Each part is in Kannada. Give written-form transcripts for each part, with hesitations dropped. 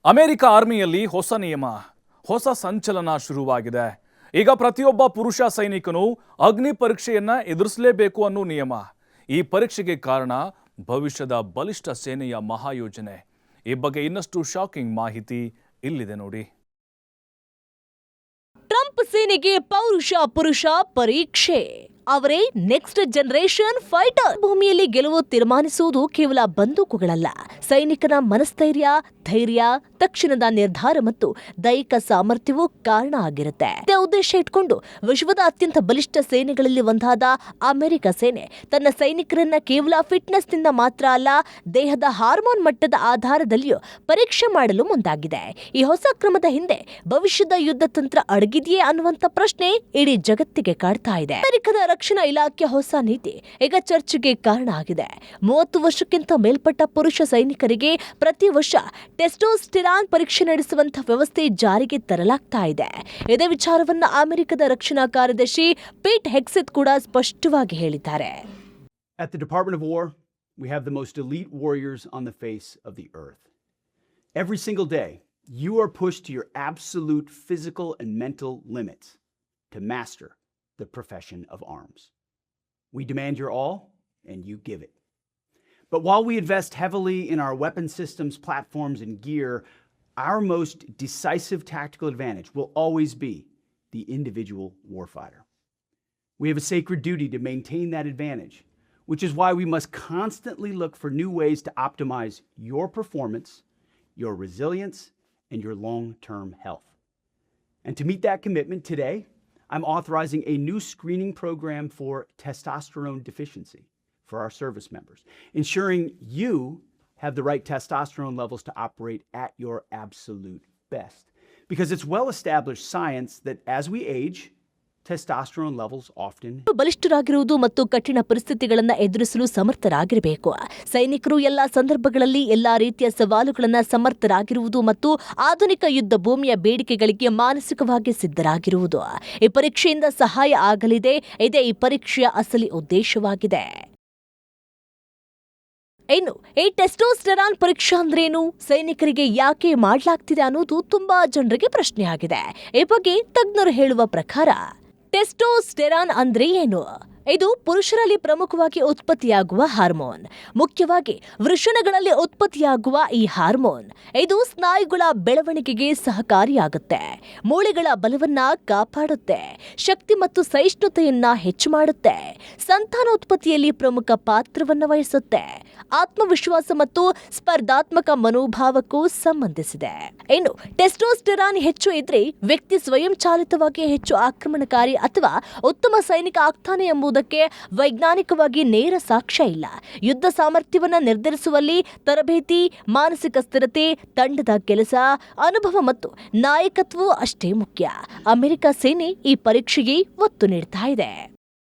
ಅಮೆರಿಕ ಆರ್ಮಿಯಲ್ಲಿ ಹೊಸ ನಿಯಮ, ಹೊಸ ಸಂಚಲನ ಶುರುವಾಗಿದೆ. ಈಗ ಪ್ರತಿಯೊಬ್ಬ ಪುರುಷ ಸೈನಿಕನು ಅಗ್ನಿ ಪರೀಕ್ಷೆಯನ್ನ ಎದುರಿಸಲೇಬೇಕು ಅನ್ನೋ ನಿಯಮ. ಈ ಪರೀಕ್ಷೆಗೆ ಕಾರಣ ಭವಿಷ್ಯದ ಬಲಿಷ್ಠ ಸೇನೆಯ ಮಹಾಯೋಜನೆ. ಈ ಬಗ್ಗೆ ಇನ್ನಷ್ಟು ಶಾಕಿಂಗ್ ಮಾಹಿತಿ ಇಲ್ಲಿದೆ ನೋಡಿ. ಟ್ರಂಪ್ ಸೇನೆಗೆ ಪುರುಷ ಪರೀಕ್ಷೆ. ಅವರೇ ನೆಕ್ಸ್ಟ್ ಜನರೇಷನ್ ಫೈಟರ್. ಭೂಮಿಯಲ್ಲಿ ಗೆಲುವು ತೀರ್ಮಾನಿಸುವುದು ಕೇವಲ ಬಂದೂಕುಗಳಲ್ಲ, ಸೈನಿಕನ ಮನಸ್ಥೈರ್ಯ, ಧೈರ್ಯ, ತಕ್ಷಣದ ನಿರ್ಧಾರ ಮತ್ತು ದೈಹಿಕ ಸಾಮರ್ಥ್ಯವೂ ಕಾರಣ ಆಗಿರುತ್ತೆ. ಇದೇ ಉದ್ದೇಶ ಇಟ್ಕೊಂಡು ವಿಶ್ವದ ಅತ್ಯಂತ ಬಲಿಷ್ಠ ಸೇನೆಗಳಲ್ಲಿ ಒಂದಾದ ಅಮೆರಿಕ ಸೇನೆ ತನ್ನ ಸೈನಿಕರನ್ನ ಕೇವಲ ಫಿಟ್ನೆಸ್ ನಿಂದ ಮಾತ್ರ ಅಲ್ಲ, ದೇಹದ ಹಾರ್ಮೋನ್ ಮಟ್ಟದ ಆಧಾರದಲ್ಲಿಯೂ ಪರೀಕ್ಷೆ ಮಾಡಲು ಮುಂದಾಗಿದೆ. ಈ ಹೊಸ ಕ್ರಮದ ಹಿಂದೆ ಭವಿಷ್ಯದ ಯುದ್ಧ ತಂತ್ರ ಅಡಗಿದೆಯೇ ಅನ್ನುವಂತ ಪ್ರಶ್ನೆ ಇಡೀ ಜಗತ್ತಿಗೆ ಕಾಡ್ತಾ ಇದೆ. ಅಮೆರಿಕದ ರಕ್ಷಣಾ ಇಲಾಖೆ ಹೊಸ ನೀತಿ ಈಗ ಚರ್ಚೆಗೆ ಕಾರಣ ಆಗಿದೆ. 30 ವರ್ಷಕ್ಕಿಂತ ಮೇಲ್ಪಟ್ಟ ಪುರುಷ ಸೈನಿಕರಿಗೆ ಪ್ರತಿ ವರ್ಷ ಟೆಸ್ಟೋಸ್ಟೆರಾನ್ ಪರೀಕ್ಷೆ ನಡೆಸುವಂತಹ ವ್ಯವಸ್ಥೆ ಜಾರಿಗೆ ತರಲಾಗ್ತಾ ಇದೆ. ಇದೇ ವಿಚಾರವನ್ನ ಅಮೆರಿಕದ ರಕ್ಷಣಾ ಕಾರ್ಯದರ್ಶಿ ಪೀಟ್ ಹೆಗ್ಸೆತ್ ಕೂಡ ಸ್ಪಷ್ಟವಾಗಿ ಹೇಳಿದ್ದಾರೆ. At the Department of War, we have the most elite warriors on the face of the earth. Every single day, you are pushed to your absolute physical and mental limits to master the profession of arms. We demand your all, and you give it. But while we invest heavily in our weapon systems, platforms, and gear, our most decisive tactical advantage will always be the individual warfighter. We have a sacred duty to maintain that advantage, which is why we must constantly look for new ways to optimize your performance, your resilience, and your long-term health. And to meet that commitment today, I'm authorizing a new screening program for testosterone deficiency for our service members, ensuring you have the right testosterone levels to operate at your absolute best. Because it's well-established science that as we age, testosterone levels often ಬಲಿಷ್ಠರಾಗಿರುವುದು ಮತ್ತು ಕಠಿಣ ಪರಿಸ್ಥಿತಿಗಳನ್ನು ಎದುರಿಸಲು ಸಮರ್ಥರಾಗಿರಬೇಕು. ಸೈನಿಕರು ಎಲ್ಲಾ ಸಂದರ್ಭಗಳಲ್ಲಿ ಎಲ್ಲಾ ರೀತಿಯ ಸವಾಲುಗಳನ್ನು ಸಮರ್ಥರಾಗಿರುವುದು ಮತ್ತು ಆಧುನಿಕ ಯುದ್ಧ ಭೂಮಿಯ ಬೇಡಿಕೆಗಳಿಗೆ ಮಾನಸಿಕವಾಗಿ ಸಿದ್ಧರಾಗಿರುವುದು ಈ ಪರೀಕ್ಷೆಯಿಂದ ಸಹಾಯ ಆಗಲಿದೆ. ಇದೇ ಈ ಪರೀಕ್ಷೆಯ ಅಸಲಿ ಉದ್ದೇಶವಾಗಿದೆ. ಇನ್ನು ಈ ಟೆಸ್ಟೋಸ್ಟೆರಾನ್ ಪರೀಕ್ಷೆ ಅಂದ್ರೇನು, ಸೈನಿಕರಿಗೆ ಯಾಕೆ ಮಾಡಲಾಗ್ತಿದೆ ಅನ್ನೋದು ತುಂಬಾ ಜನರಿಗೆ ಪ್ರಶ್ನೆಯಾಗಿದೆ. ಈ ಬಗ್ಗೆ ತಜ್ಞರು ಹೇಳುವ ಪ್ರಕಾರ ಟೆಸ್ಟೋಸ್ಟೆರಾನ್ ಅಂದ್ರೆ ಏನು? ಇದು ಪುರುಷರಲ್ಲಿ ಪ್ರಮುಖವಾಗಿ ಉತ್ಪತ್ತಿಯಾಗುವ ಹಾರ್ಮೋನ್. ಮುಖ್ಯವಾಗಿ ವೃಷಣಗಳಲ್ಲಿ ಉತ್ಪತ್ತಿಯಾಗುವ ಈ ಹಾರ್ಮೋನ್ ಇದು ಸ್ನಾಯುಗಳ ಬೆಳವಣಿಗೆಗೆ ಸಹಕಾರಿಯಾಗುತ್ತೆ, ಮೂಳೆಗಳ ಬಲವನ್ನ ಕಾಪಾಡುತ್ತೆ, ಶಕ್ತಿ ಮತ್ತು ಸಹಿಷ್ಣುತೆಯನ್ನ ಹೆಚ್ಚು ಮಾಡುತ್ತೆ, ಸಂತಾನೋತ್ಪತ್ತಿಯಲ್ಲಿ ಪ್ರಮುಖ ಪಾತ್ರವನ್ನ ವಹಿಸುತ್ತೆ, ಆತ್ಮವಿಶ್ವಾಸ ಮತ್ತು ಸ್ಪರ್ಧಾತ್ಮಕ ಮನೋಭಾವಕ್ಕೂ ಸಂಬಂಧಿಸಿದೆ. ಇನ್ನು ಟೆಸ್ಟೋಸ್ಟೆರಾನ್ ಹೆಚ್ಚು ಇದ್ರೆ ವ್ಯಕ್ತಿ ಸ್ವಯಂಚಾಲಿತವಾಗಿ ಹೆಚ್ಚು ಆಕ್ರಮಣಕಾರಿ ಅಥವಾ ಉತ್ತಮ ಸೈನಿಕ ಆಗ್ತಾನೆ ಎಂಬುದಕ್ಕೆ ವೈಜ್ಞಾನಿಕವಾಗಿ ನೇರ ಸಾಕ್ಷ್ಯ ಇಲ್ಲ. ಯುದ್ಧ ಸಾಮರ್ಥ್ಯವನ್ನ ನಿರ್ಧರಿಸುವಲ್ಲಿ ತರಬೇತಿ, ಮಾನಸಿಕ ಸ್ಥಿರತೆ, ತಂಡದ ಕೆಲಸ, ಅನುಭವ ಮತ್ತು ನಾಯಕತ್ವವೂ ಅಷ್ಟೇ ಮುಖ್ಯ. ಅಮೆರಿಕ ಸೇನೆ ಈ ಪರೀಕ್ಷೆಗೆ ಒತ್ತು ನೀಡ್ತಾ ಇದೆ.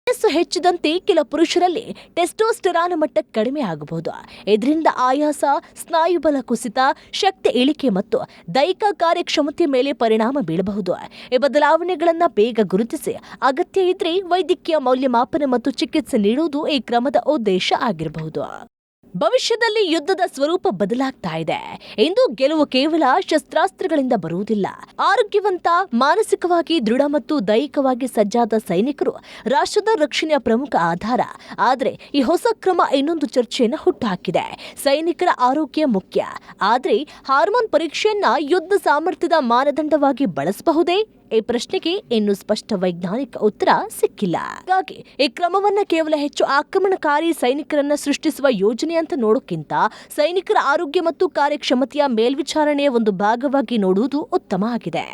ವಯಸ್ಸು ಹೆಚ್ಚಿದಂತೆ ಕೆಲ ಪುರುಷರಲ್ಲಿ ಟೆಸ್ಟೋಸ್ಟೆರಾನ್ ಮಟ್ಟ ಕಡಿಮೆ ಆಗಬಹುದು. ಇದರಿಂದ ಆಯಾಸ, ಸ್ನಾಯುಬಲ ಕುಸಿತ, ಶಕ್ತಿ ಇಳಿಕೆ ಮತ್ತು ದೈಹಿಕ ಕಾರ್ಯಕ್ಷಮತೆ ಮೇಲೆ ಪರಿಣಾಮ ಬೀಳಬಹುದು. ಈ ಬದಲಾವಣೆಗಳನ್ನು ಬೇಗ ಗುರುತಿಸಿ ಅಗತ್ಯ ಇದ್ರೆ ವೈದ್ಯಕೀಯ ಮೌಲ್ಯಮಾಪನ ಮತ್ತು ಚಿಕಿತ್ಸೆ ನೀಡುವುದು ಈ ಕ್ರಮದ ಉದ್ದೇಶ ಆಗಿರಬಹುದು. ಭವಿಷ್ಯದಲ್ಲಿ ಯುದ್ಧದ ಸ್ವರೂಪ ಬದಲಾಗ್ತಾ ಇದೆ. ಇಂದು ಗೆಲುವು ಕೇವಲ ಶಸ್ತ್ರಾಸ್ತ್ರಗಳಿಂದ ಬರುವುದಿಲ್ಲ. ಆರೋಗ್ಯವಂತ, ಮಾನಸಿಕವಾಗಿ ದೃಢ ಮತ್ತು ದೈಹಿಕವಾಗಿ ಸಜ್ಜಾದ ಸೈನಿಕರು ರಾಷ್ಟ್ರದ ರಕ್ಷಣೆಯ ಪ್ರಮುಖ ಆಧಾರ. ಆದರೆ ಈ ಹೊಸ ಕ್ರಮ ಇನ್ನೊಂದು ಚರ್ಚೆಯನ್ನು ಹುಟ್ಟುಹಾಕಿದೆ. ಸೈನಿಕರ ಆರೋಗ್ಯ ಮುಖ್ಯ, ಆದರೆ ಹಾರ್ಮೋನ್ ಪರೀಕ್ಷೆಯನ್ನ ಯುದ್ಧ ಸಾಮರ್ಥ್ಯದ ಮಾನದಂಡವಾಗಿ ಬಳಸಬಹುದೇ? ಈ ಪ್ರಶ್ನೆಗೆ ಇನ್ನೂ ಸ್ಪಷ್ಟ ವೈಜ್ಞಾನಿಕ ಉತ್ತರ ಸಿಕ್ಕಿಲ್ಲ. ಹಾಗಾಗಿ ಈ ಕ್ರಮವನ್ನ ಕೇವಲ ಹೆಚ್ಚು ಆಕ್ರಮಣಕಾರಿ ಸೈನಿಕರನ್ನ ಸೃಷ್ಟಿಸುವ ಯೋಜನೆ ಅಂತ ನೋಡೋಕ್ಕಿಂತ ಸೈನಿಕರ ಆರೋಗ್ಯ ಮತ್ತು ಕಾರ್ಯಕ್ಷಮತೆಯ ಮೇಲ್ವಿಚಾರಣೆಯ ಒಂದು ಭಾಗವಾಗಿ ನೋಡುವುದು ಉತ್ತಮ ಆಗಿದೆ.